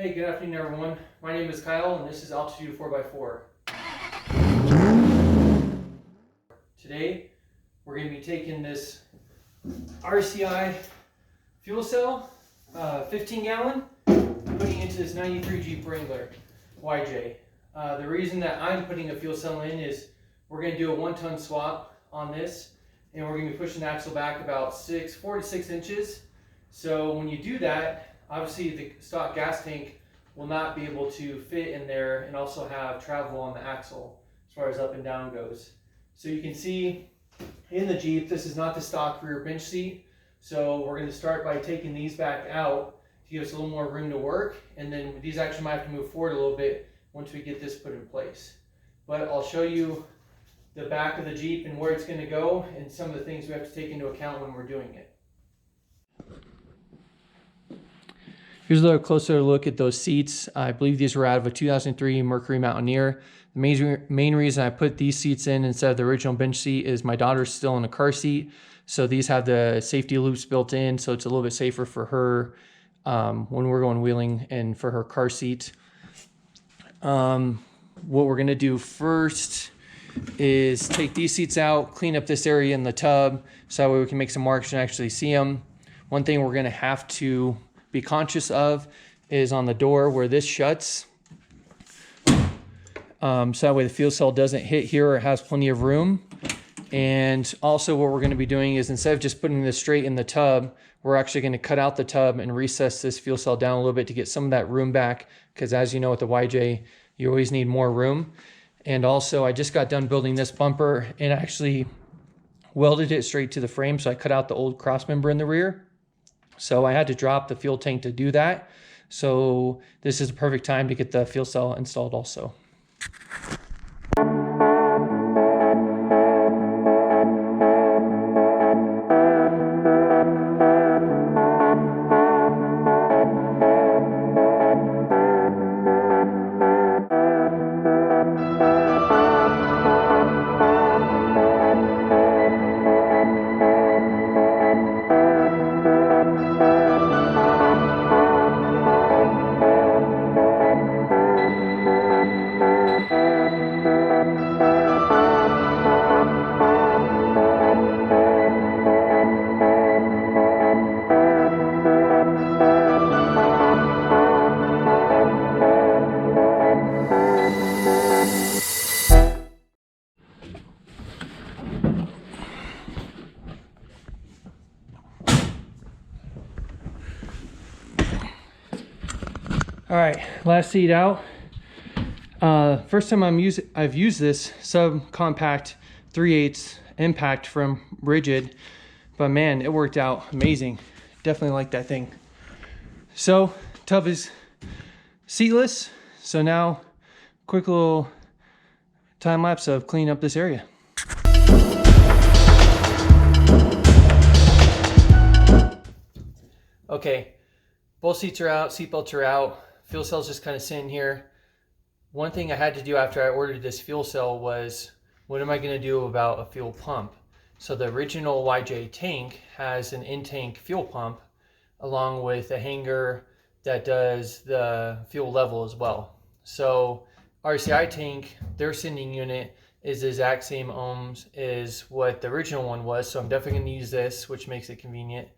Hey, good afternoon everyone. My name is Kyle and this is Altitude 4x4. Today we're going to be taking this RCI fuel cell, 15 gallon, putting into this 93 Jeep Wrangler YJ. The reason that I'm putting a fuel cell in is we're going to do a 1-ton swap on this, and we're going to be pushing the axle back about 4 to 6 inches. So when you do that, obviously the stock gas tank will not be able to fit in there and also have travel on the axle as far as up and down goes. So you can see in the Jeep, this is not the stock rear bench seat. So we're going to start by taking these back out to give us a little more room to work. And then these actually might have to move forward a little bit once we get this put in place. But I'll show you the back of the Jeep and where it's going to go and some of the things we have to take into account when we're doing it. Here's a little closer look at those seats. I believe these were out of a 2003 Mercury Mountaineer. The main reason I put these seats in instead of the original bench seat is my daughter's still in a car seat. So these have the safety loops built in, so it's a little bit safer for her when we're going wheeling and for her car seat. What we're gonna do first is take these seats out, clean up this area in the tub, so that way we can make some marks and actually see them. One thing we're gonna have to be conscious of is on the door where this shuts, so that way the fuel cell doesn't hit here or has plenty of room. And also what we're going to be doing is, instead of just putting this straight in the tub, we're actually going to cut out the tub and recess this fuel cell down a little bit to get some of that room back, because as you know with the YJ, you always need more room. And also I just got done building this bumper and actually welded it straight to the frame, so I cut out the old cross member in the rear. So I had to drop the fuel tank to do that. So this is a perfect time to get the fuel cell installed also. All right, last seat out. First time I've used this subcompact 3/8 impact from Rigid, but man, it worked out amazing. Definitely like that thing. So tub is seatless. So now quick little time lapse of cleaning up this area. Okay, both seats are out, seat belts are out. Fuel cell's just kind of sitting here. One thing I had to do after I ordered this fuel cell was, what am I going to do about a fuel pump? So the original YJ tank has an in-tank fuel pump along with a hanger that does the fuel level as well. So RCI tank, their sending unit is the exact same ohms as what the original one was. So I'm definitely going to use this, which makes it convenient.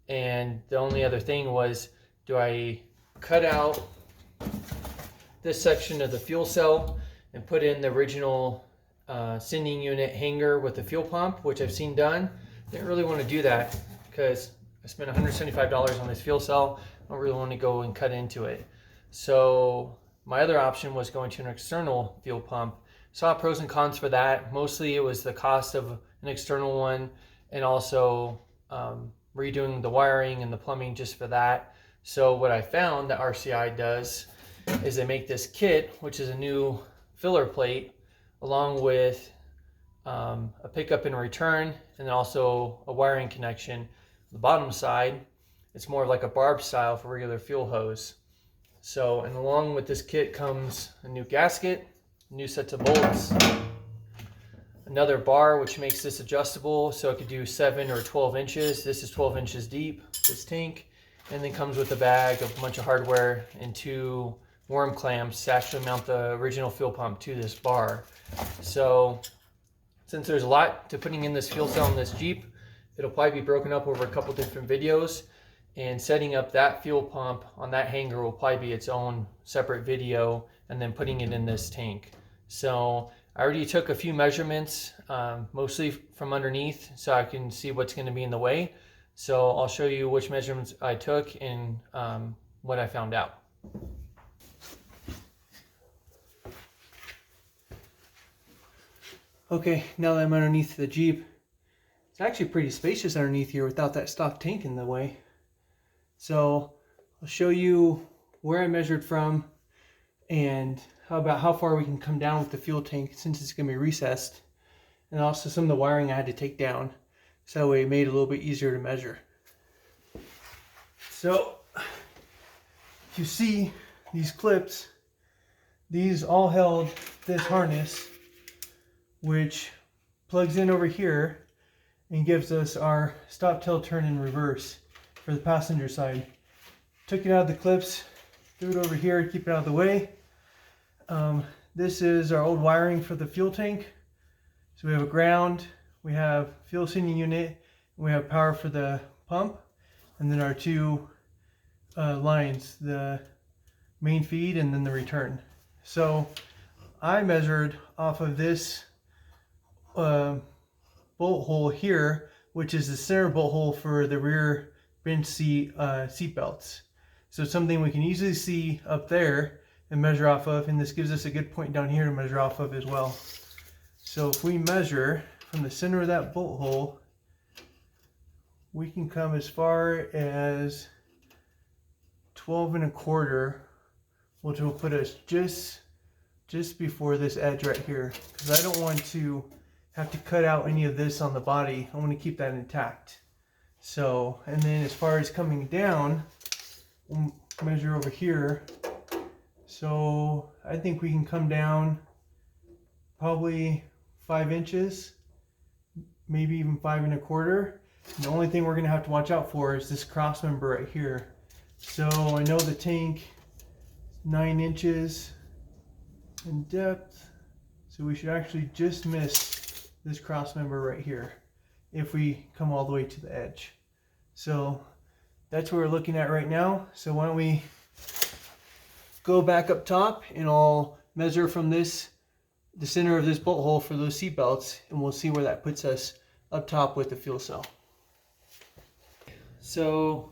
And the only other thing was, do I cut out this section of the fuel cell and put in the original sending unit hanger with the fuel pump, which I've seen done. Didn't really want to do that because I spent $175 on this fuel cell. I don't really want to go and cut into it. So my other option was going to an external fuel pump. Saw pros and cons for that. Mostly it was the cost of an external one, and also redoing the wiring and the plumbing just for that. So what I found that RCI does is they make this kit, which is a new filler plate, along with a pickup and return, and then also a wiring connection. The bottom side, it's more like a barb style for regular fuel hose. So, and along with this kit comes a new gasket, new sets of bolts, another bar which makes this adjustable, so it could do 7 or 12 inches. This is 12 inches deep, this tank. and then comes with a bag, a bunch of hardware, and 2 worm clamps to actually mount the original fuel pump to this bar. So since there's a lot to putting in this fuel cell in this Jeep, it'll probably be broken up over a couple different videos, and setting up that fuel pump on that hanger will probably be its own separate video, and then putting it in this tank. So I already took a few measurements, mostly from underneath, so I can see what's going to be in the way. So I'll show you which measurements I took and what I found out. Okay, now that I'm underneath the Jeep, it's actually pretty spacious underneath here without that stock tank in the way. So I'll show you where I measured from and how far we can come down with the fuel tank since it's going to be recessed, and also some of the wiring I had to take down, so that way it made it a little bit easier to measure. So if you see these clips, these all held this harness, which plugs in over here and gives us our stop, tilt, turn, and reverse for the passenger side. Took it out of the clips, threw it over here to keep it out of the way. This is our old wiring for the fuel tank. So we have a ground, we have fuel sending unit, and we have power for the pump, and then our 2 lines, the main feed and then the return. So I measured off of this bolt hole here, which is the center bolt hole for the rear bench seat belts. So it's something we can easily see up there and measure off of, and this gives us a good point down here to measure off of as well. So if we measure from the center of that bolt hole, we can come as far as 12 1/4, which will put us just before this edge right here, because I don't want to have to cut out any of this on the body. I want to keep that intact. So, and then as far as coming down, we'll measure over here. So I think we can come down probably 5 inches, maybe even 5 1/4. And the only thing we're going to have to watch out for is this cross member right here. So I know the tank is 9 inches in depth, so we should actually just miss this cross member right here if we come all the way to the edge. So that's what we're looking at right now. So why don't we go back up top, and I'll measure from the center of this bolt hole for those seat belts, and we'll see where that puts us up top with the fuel cell. So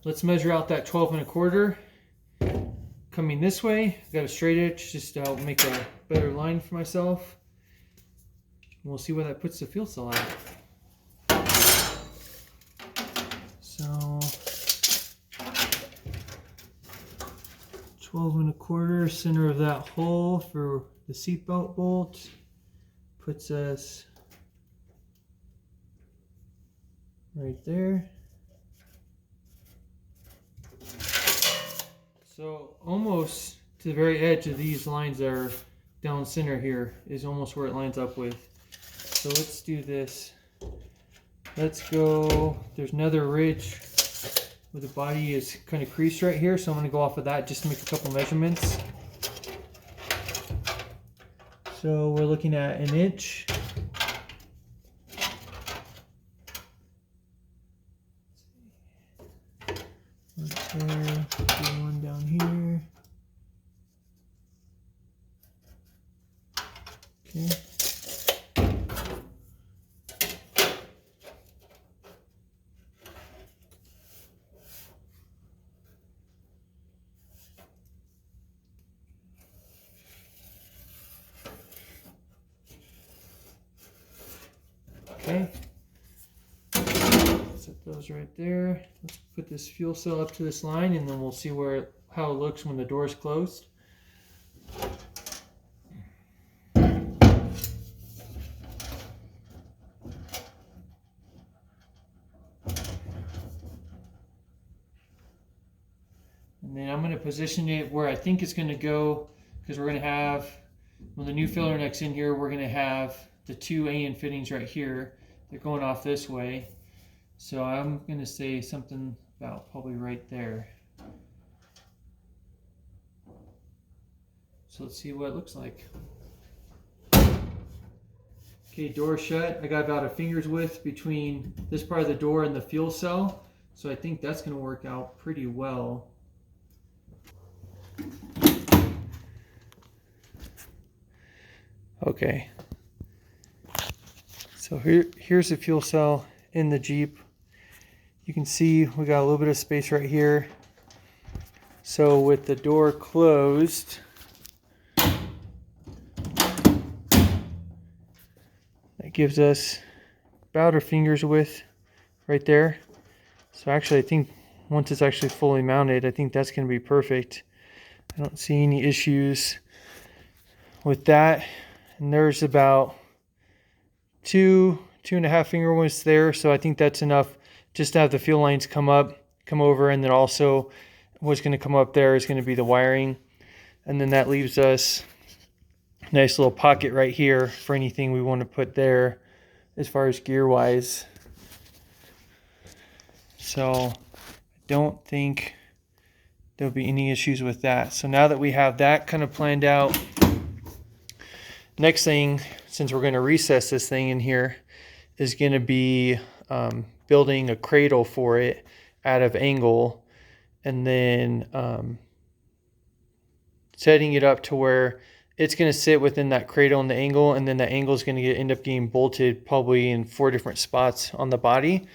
let's measure out that 12 1/4 coming this way. I've got a straight edge just to help make a better line for myself. We'll see where that puts the fuel cell at. So 12 1/4, center of that hole for the seatbelt bolt, puts us right there. So almost to the very edge of these lines that are down center here is almost where it lines up with. So let's do this. Let's go, there's another ridge where the body is kind of creased right here, so I'm going to go off of that just to make a couple measurements. So we're looking at 1 inch. There, do one down here. Okay. Okay. Set those right there. Let's put this fuel cell up to this line, and then we'll see how it looks when the door is closed. And then I'm going to position it where I think it's going to go, because we're going to have, when the new filler neck's in here, we're going to have the 2 AN fittings right here. They're going off this way. So I'm going to say something about probably right there. So let's see what it looks like. Okay, door shut. I got about a finger's width between this part of the door and the fuel cell. So I think that's going to work out pretty well. Okay. So here's the fuel cell in the Jeep. You can see we got a little bit of space right here. So with the door closed, that gives us about a finger's width right there. So actually I think once it's actually fully mounted, I think that's going to be perfect. I don't see any issues with that. And there's about two and a half finger widths there. So I think that's enough just to have the fuel lines come over, and then also what's going to come up there is going to be the wiring. And then that leaves us a nice little pocket right here for anything we want to put there as far as gear wise. So I don't think there'll be any issues with that. So now that we have that kind of planned out, next thing, since we're going to recess this thing in here, is going to be building a cradle for it out of angle, and then setting it up to where it's going to sit within that cradle and the angle, and then the angle is going to end up getting bolted probably in 4 different spots on the body.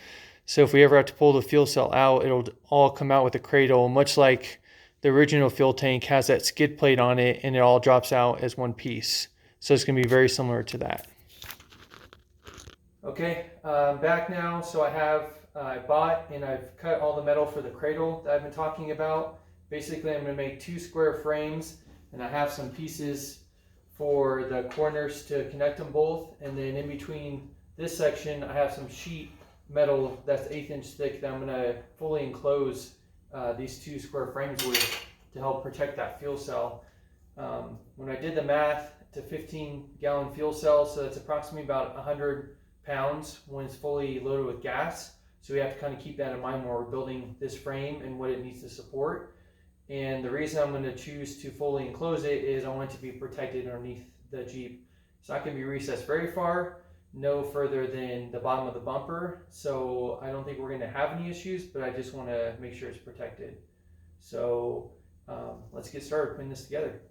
So if we ever have to pull the fuel cell out, it'll all come out with a cradle, much like the original fuel tank has that skid plate on it, and it all drops out as one piece. So it's going to be very similar to that. Okay, back now. So I bought and I've cut all the metal for the cradle that I've been talking about. Basically, I'm going to make 2 square frames, and I have some pieces for the corners to connect them both. And then in between this section, I have some sheet metal that's 1/8 inch thick that I'm going to fully enclose these 2 square frames with to help protect that fuel cell. When I did the math, it's a 15-gallon fuel cell, so that's approximately about 100 pounds when it's fully loaded with gas. So we have to kind of keep that in mind when we're building this frame and what it needs to support. And the reason I'm going to choose to fully enclose it is I want it to be protected underneath the Jeep. So I can be recessed very far, no further than the bottom of the bumper. So I don't think we're going to have any issues, but I just want to make sure it's protected. So let's get started putting this together.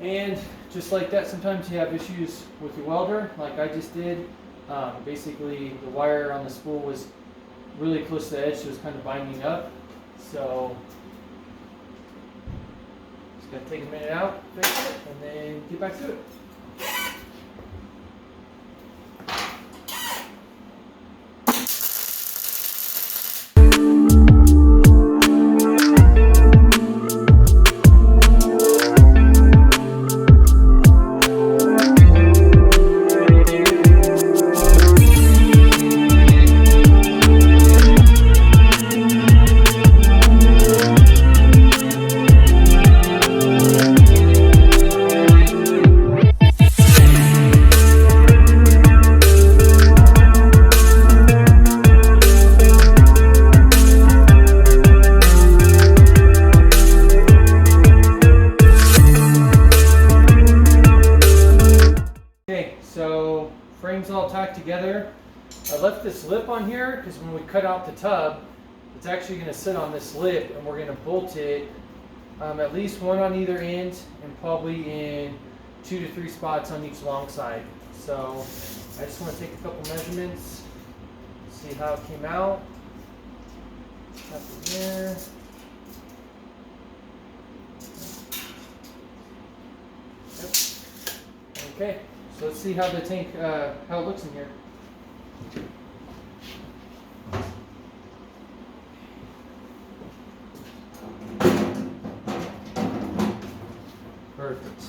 And just like that, sometimes you have issues with your welder, like I just did. Basically, the wire on the spool was really close to the edge, so it was kind of binding up. So just Gotta take a minute out, fix it, and then get back to it. So frame's all tacked together. I left this lip on here because when we cut out the tub, it's actually going to sit on this lip, and we're going to bolt it at least one on either end and probably in 2 to 3 spots on each long side. So I just want to take a couple measurements, see how it came out. Tap it there. Yep. Okay. So let's see how the tank, how it looks in here. Perfect.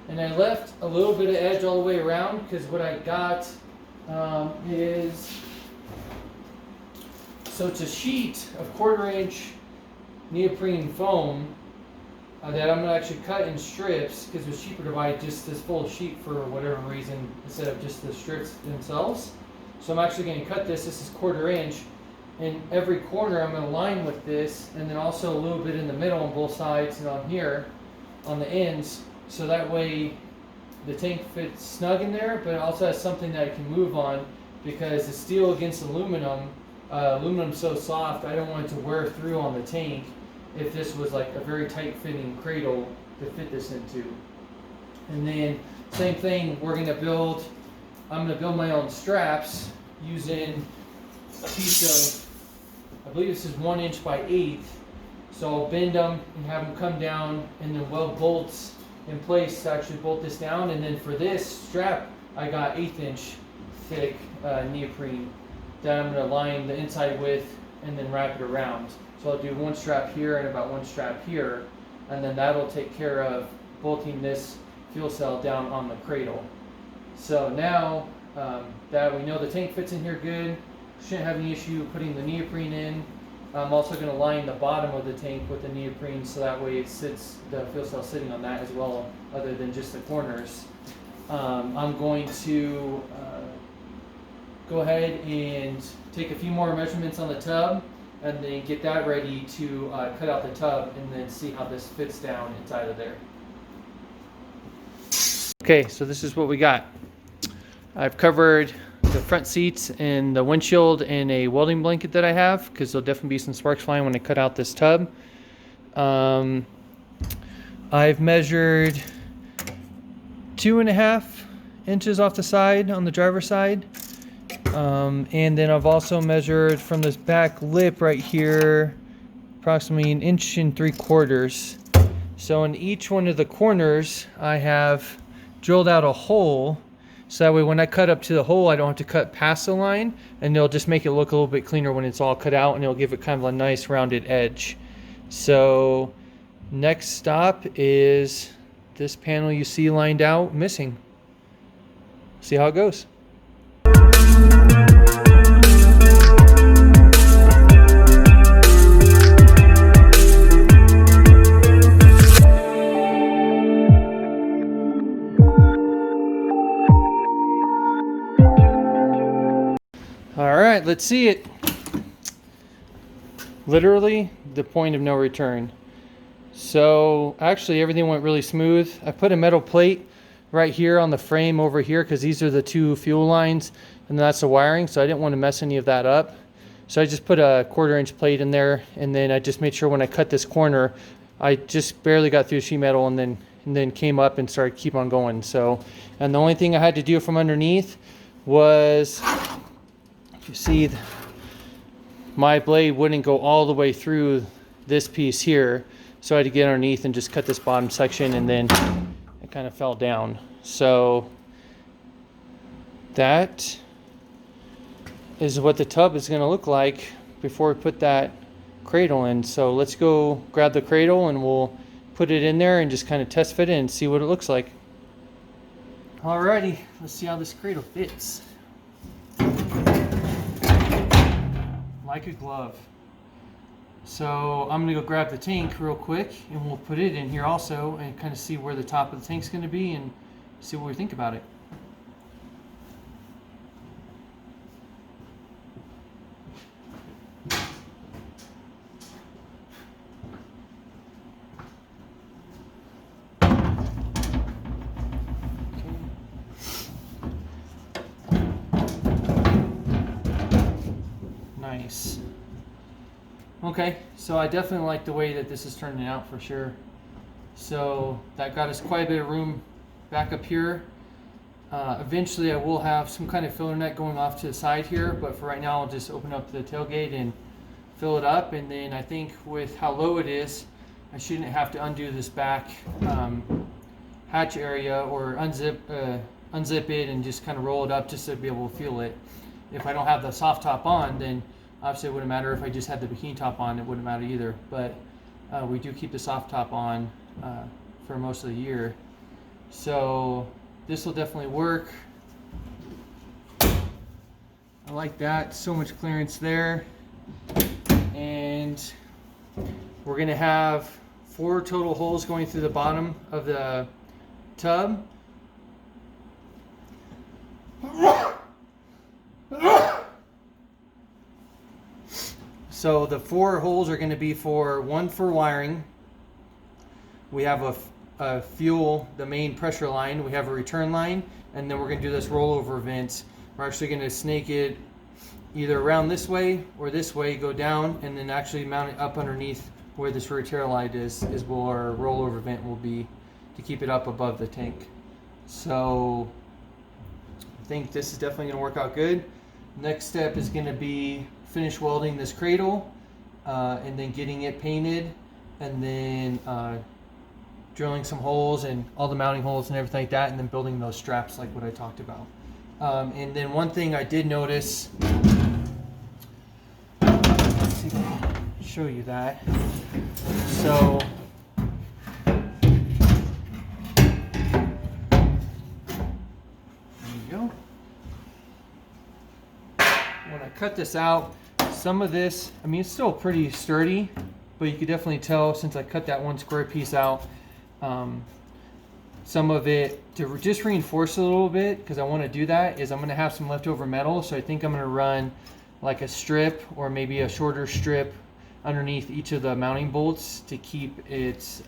And I left a little bit of edge all the way around because what I got is, so it's a sheet of 1/4 inch neoprene foam that I'm going to actually cut in strips because it was cheaper to buy just this full sheet for whatever reason instead of just the strips themselves. So I'm actually going to cut this. This is 1/4 inch. In every corner I'm going to line with this, and then also a little bit in the middle on both sides and on here on the ends, so that way the tank fits snug in there, but it also has something that I can move on because the steel against aluminum. Aluminum's so soft, I don't want it to wear through on the tank if this was like a very tight fitting cradle to fit this into. And then same thing, I'm going to build my own straps using a piece of, I believe this is 1 inch by 1/8. So I'll bend them and have them come down and then weld bolts in place to actually bolt this down. And then for this strap, I got 1/8 inch thick neoprene that I'm going to line the inside with and then wrap it around. So I'll do 1 strap here and about 1 strap here, and then that'll take care of bolting this fuel cell down on the cradle. So now that we know the tank fits in here good, shouldn't have any issue putting the neoprene in. I'm also going to line the bottom of the tank with the neoprene so that way it sits, the fuel cell sitting on that as well, other than just the corners. I'm going to go ahead and take a few more measurements on the tub and then get that ready to cut out the tub and then see how this fits down inside of there. Okay, so this is what we got. I've covered the front seats and the windshield in a welding blanket that I have because there'll definitely be some sparks flying when I cut out this tub. I've measured 2.5 inches off the side on the driver's side. And then I've also measured from this back lip right here approximately 1.75 inches. So in each one of the corners I have drilled out a hole, so that way when I cut up to the hole I don't have to cut past the line, and it'll just make it look a little bit cleaner when it's all cut out, and it'll give it kind of a nice rounded edge. So next stop is this panel you see lined out missing. See how it goes. All right, let's see it. Literally the point of no return. So actually everything went really smooth. I put a metal plate right here on the frame over here because these are the 2 fuel lines and that's the wiring, so I didn't want to mess any of that up. So I just put a 1/4 inch plate in there, and then I just made sure when I cut this corner I just barely got through the sheet metal and then came up and started keep on going. So, and the only thing I had to do from underneath was You see, my blade wouldn't go all the way through this piece here, so I had to get underneath and just cut this bottom section, and then it kind of fell down. So that is what the tub is going to look like before we put that cradle in. So let's go grab the cradle and we'll put it in there and just kind of test fit it and see what it looks like. Alrighty, let's see how this cradle fits. Like a glove. So I'm gonna go grab the tank real quick and we'll put it in here also and kind of see where the top of the tank's gonna be and see what we think about it. Nice. Okay, so I definitely like the way that this is turning out for sure. So that got us quite a bit of room back up here. Eventually I will have some kind of filler net going off to the side here, but for right now I'll just open up the tailgate and fill it up, and then I think with how low it is, I shouldn't have to undo this back hatch area or unzip it and just kind of roll it up just to be able to feel it. If I don't have the soft top on, then obviously it wouldn't matter. If I just had the bikini top on, it wouldn't matter either. But we do keep the soft top on for most of the year. So this will definitely work. I like that. So much clearance there. And we're going to have 4 total holes going through the bottom of the tub. So the 4 holes are going to be one for wiring. We have a fuel, the main pressure line. We have a return line, and then we're going to do this rollover vent. We're actually going to snake it either around this way or this way, go down, and then actually mount it up underneath where this rear tail light is where our rollover vent will be to keep it up above the tank. So I think this is definitely going to work out good. Next step is going to be finish welding this cradle and then getting it painted, and then drilling some holes and all the mounting holes and everything like that, and then building those straps like what I talked about. And then one thing I did notice, let's see if I can show you that. So there you go. When I cut this out, some of this, I mean, it's still pretty sturdy, but you could definitely tell since I cut that one square piece out, some of it, to just reinforce it a little bit, because I want to do that, is I'm going to have some leftover metal. So I think I'm going to run like a strip or maybe a shorter strip underneath each of the mounting bolts to keep it,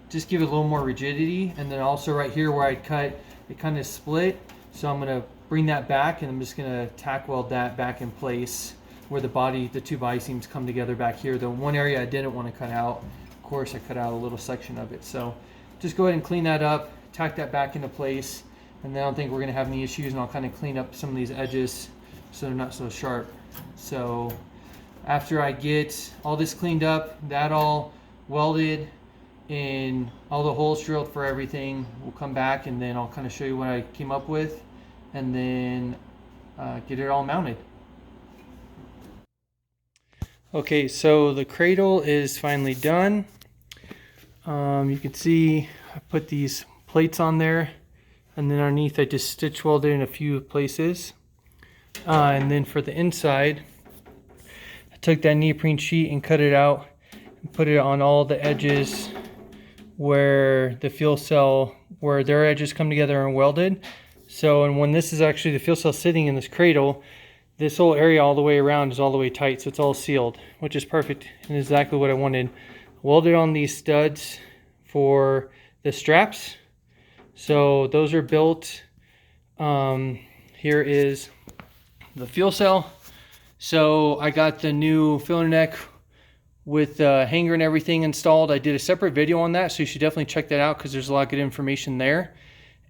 just give it a little more rigidity. And then also right here where I cut, it kind of split. So I'm going to bring that back, and I'm just going to tack weld that back in place where the 2 body seams come together back here. The one area I didn't want to cut out, of course, I cut out a little section of it. So just go ahead and clean that up, tack that back into place, and then I don't think we're going to have any issues, and I'll kind of clean up some of these edges so they're not so sharp. So after I get all this cleaned up, that all welded, and all the holes drilled for everything, we'll come back and then I'll kind of show you what I came up with, and then get it all mounted. Okay, so the cradle is finally done. You can see I put these plates on there, and then underneath I just stitch welded in a few places. And then for the inside, I took that neoprene sheet and cut it out and put it on all the edges where the fuel cell, where their edges come together and welded. So, and when this is actually the fuel cell sitting in this cradle, this whole area all the way around is all the way tight, so it's all sealed, which is perfect and exactly what I wanted. Welded on these studs for the straps. So those are built. Here is the fuel cell. So I got the new filler neck with the hanger and everything installed. I did a separate video on that, so you should definitely check that out because there's a lot of good information there.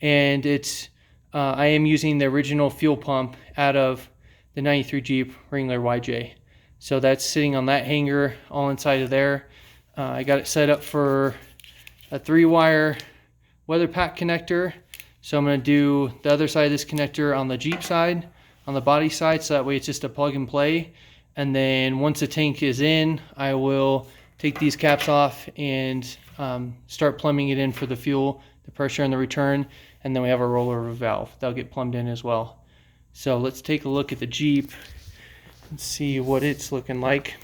And it's I am using the original fuel pump out of the 93 Jeep Wrangler YJ. So that's sitting on that hanger all inside of there. I got it set up for a 3-wire weather pack connector. So I'm going to do the other side of this connector on the Jeep side, on the body side, so that way it's just a plug and play. And then once the tank is in, I will take these caps off and start plumbing it in for the fuel, the pressure, and the return. And then we have a rollover valve that'll get plumbed in as well. So let's take a look at the Jeep and see what it's looking like.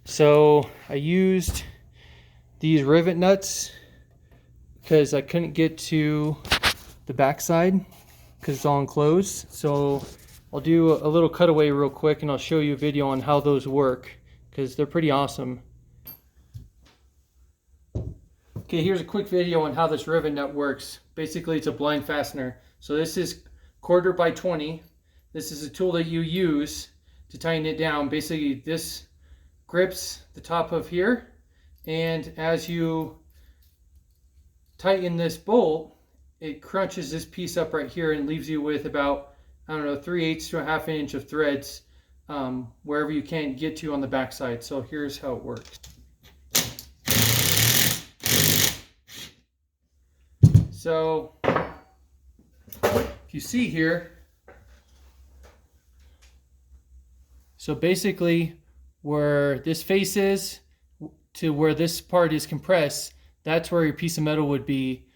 So I used these rivet nuts because I couldn't get to the backside because it's all enclosed. So I'll do a little cutaway real quick and I'll show you a video on how those work because they're pretty awesome. Okay, here's a quick video on how this rivet nut works. Basically, it's a blind fastener. So this is 1/4 by 20. This is a tool that you use to tighten it down. Basically, this grips the top of here, and as you tighten this bolt, it crunches this piece up right here and leaves you with about, I don't know, 3/8 to a 1/2 inch of threads wherever you can't get to on the backside. So here's how it works. So if you see here, so basically where this face is to where this part is compressed, that's where your piece of metal would be,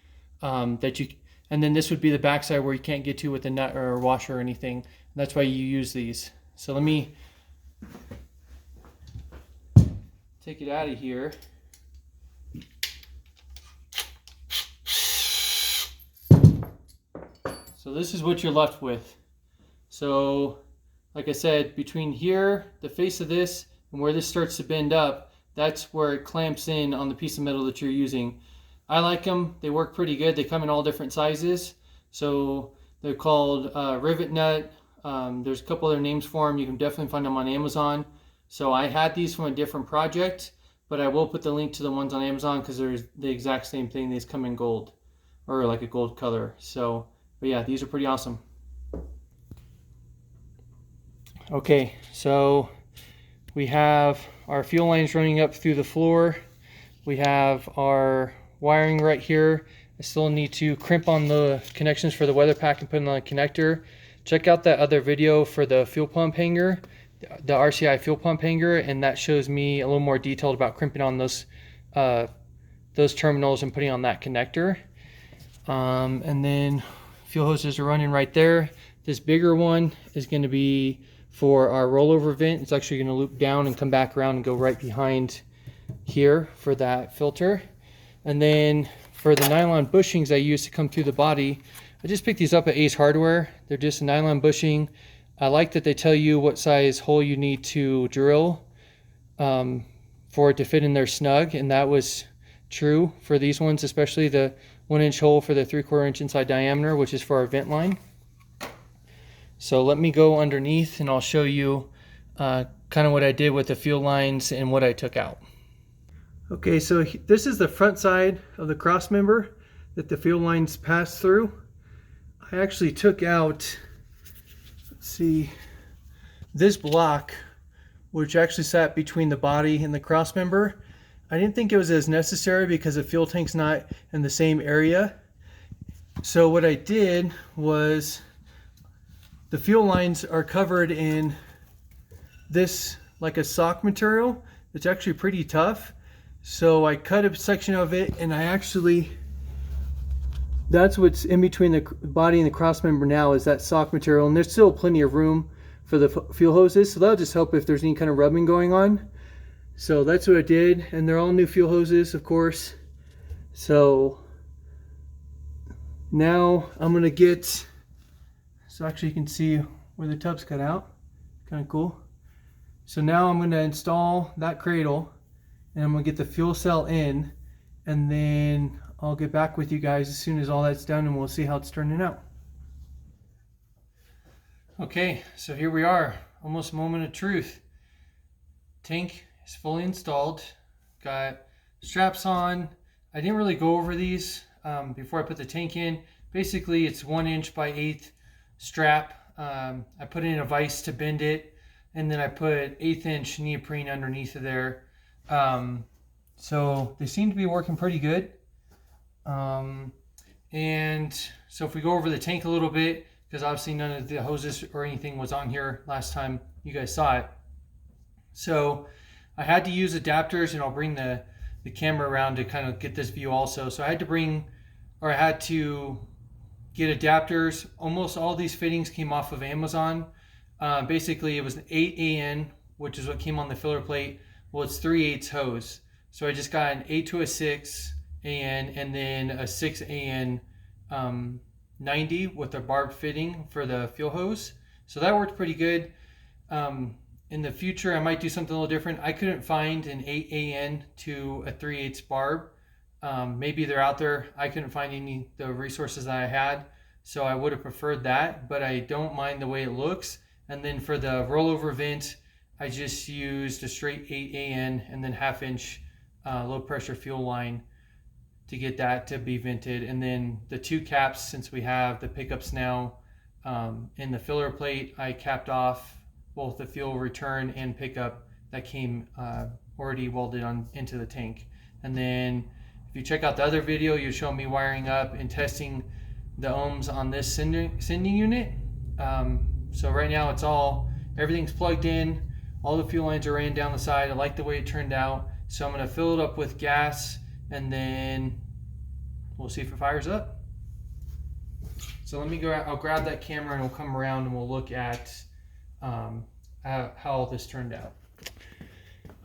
and then this would be the backside where you can't get to with a nut or a washer or anything. That's why you use these. So let me take it out of here. So this is what you're left with. So like I said, between here, the face of this, and where this starts to bend up, that's where it clamps in on the piece of metal that you're using. I like them. They work pretty good. They come in all different sizes. So they're called rivet nut. There's a couple other names for them. You can definitely find them on Amazon. So I had these from a different project, but I will put the link to the ones on Amazon because they're the exact same thing. These come in gold, or like a gold color. So, but yeah, these are pretty awesome. Okay, so we have our fuel lines running up through the floor. We have our wiring right here. I still need to crimp on the connections for the weather pack and put it on the connector. Check out that other video for the fuel pump hanger, the RCI fuel pump hanger, and that shows me a little more detailed about crimping on those terminals and putting on that connector. And then fuel hoses are running right there. This bigger one is going to be for our rollover vent. It's actually going to loop down and come back around and go right behind here for that filter. And then for the nylon bushings I use to come through the body, I just picked these up at Ace Hardware. They're just a nylon bushing. I like that they tell you what size hole you need to drill for it to fit in there snug, and that was true for these ones, especially the 1-inch hole for the 3/4 inch inside diameter, which is for our vent line. So let me go underneath and I'll show you kind of what I did with the fuel lines and what I took out. Okay, so this is the front side of the cross member that the fuel lines pass through. I actually took out, let's see, this block, which actually sat between the body and the cross member. I didn't think it was as necessary because the fuel tank's not in the same area. So what I did was, the fuel lines are covered in this, like a sock material. It's actually pretty tough. So I cut a section of it, and I actually, that's what's in between the body and the cross member now, is that sock material. And there's still plenty of room for the fuel hoses, so that'll just help if there's any kind of rubbing going on. So that's what I did, and they're all new fuel hoses, of course. So now I'm gonna get, so actually you can see where the tub's cut out, kind of cool. So now I'm gonna install that cradle, and I'm gonna get the fuel cell in, and then I'll get back with you guys as soon as all that's done, and we'll see how it's turning out. Okay, so here we are, almost a moment of truth. Tank is fully installed, got straps on. I didn't really go over these before I put the tank in. Basically it's 1 inch by 1/8 strap. I put it in a vise to bend it, and then I put 1/8 inch neoprene underneath of there. So they seem to be working pretty good. And so if we go over the tank a little bit, because obviously none of the hoses or anything was on here last time you guys saw it. So I had to use adapters, and I'll bring the camera around to kind of get this view also. So I had to get adapters. Almost all these fittings came off of Amazon. Basically it was an 8 AN, which is what came on the filler plate. Well, it's 3/8 hose. So I just got an 8 to a 6 AN, and then a 6 AN 90 with a barbed fitting for the fuel hose. So that worked pretty good. In the future, I might do something a little different. I couldn't find an 8 AN to a 3/8 barb. Maybe they're out there. I couldn't find any of the resources that I had, so I would have preferred that, but I don't mind the way it looks. And then for the rollover vent, I just used a straight 8 AN and then 1/2 inch low pressure fuel line to get that to be vented. And then the 2 caps, since we have the pickups now in the filler plate, I capped off both the fuel return and pickup that came already welded on into the tank. And then if you check out the other video, you show me wiring up and testing the ohms on this sending unit. So right now everything's plugged in, all the fuel lines are ran down the side. I like the way it turned out. So I'm going to fill it up with gas, and then we'll see if it fires up. So let me go, I'll grab that camera and we'll come around and we'll look at how this turned out.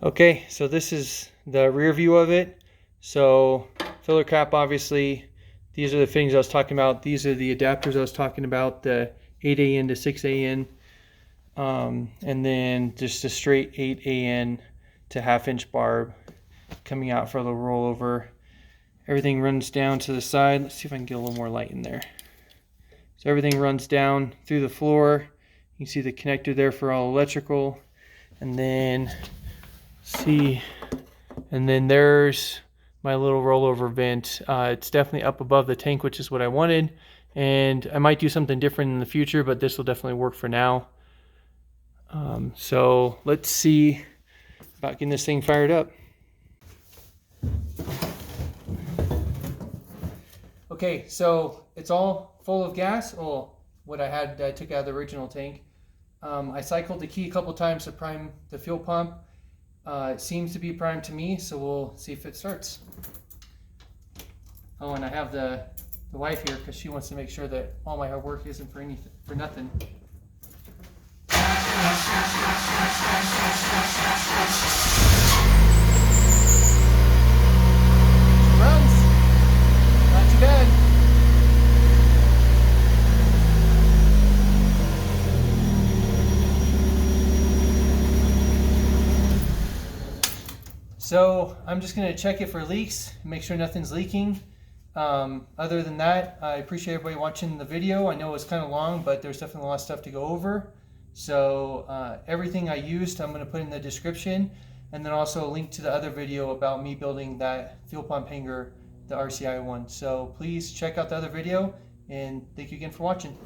Okay, so this is the rear view of it. So filler cap, obviously, these are the fittings I was talking about. These are the adapters I was talking about, the 8 AN to 6 AN. And then just a straight 8 AN to 1/2 inch barb coming out for the rollover. Everything runs down to the side. Let's see if I can get a little more light in there. So everything runs down through the floor. You can see the connector there for all electrical. And then there's my little rollover vent. It's definitely up above the tank, which is what I wanted. And I might do something different in the future, but this will definitely work for now. So let's see about getting this thing fired up. Okay, so it's all full of gas. Well, what I took out of the original tank. I cycled the key a couple times to prime the fuel pump. It seems to be primed to me, so we'll see if it starts. Oh, and I have the wife here because she wants to make sure that all my hard work isn't for nothing. Runs. Not too bad. So I'm just going to check it for leaks, make sure nothing's leaking. Other than that, I appreciate everybody watching the video. I know it's kind of long, but there's definitely a lot of stuff to go over. So everything I used, I'm going to put in the description, and then also a link to the other video about me building that fuel pump hanger, the RCI one. So please check out the other video, and thank you again for watching.